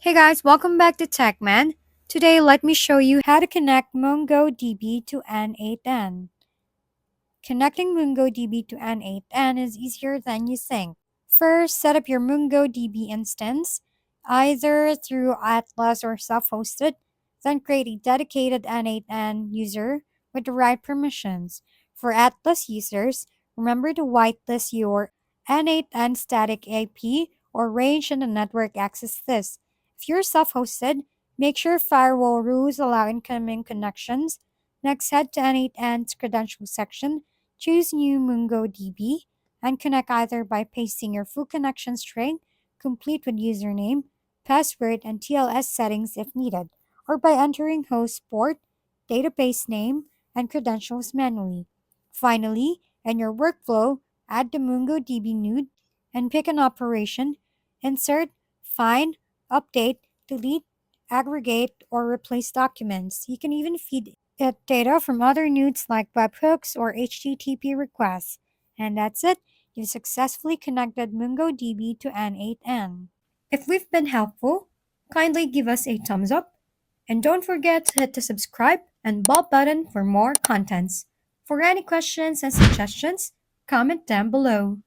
Hey guys, welcome back to TechMan. Today, let me show you how to connect MongoDB to N8N. Connecting MongoDB to N8N is easier than you think. First, set up your MongoDB instance, either through Atlas or self-hosted, then create a dedicated N8N user with the right permissions. For Atlas users, remember to whitelist your N8N static IP or range in the network access list. If you're self-hosted, make sure firewall rules allow incoming connections. Next, head to N8N's credentials section, choose New MongoDB, and connect either by pasting your full connection string, complete with username, password, and TLS settings if needed, or by entering host port, database name, and credentials manually. Finally, in your workflow, add the MongoDB node and pick an operation, insert, find, update, delete, aggregate, or replace documents. You can even feed it data from other nodes like webhooks or HTTP requests. And that's it. You've successfully connected MongoDB to N8N. If we've been helpful, kindly give us a thumbs up and don't forget to hit the subscribe and bell button for more contents. For any questions and suggestions, comment down below.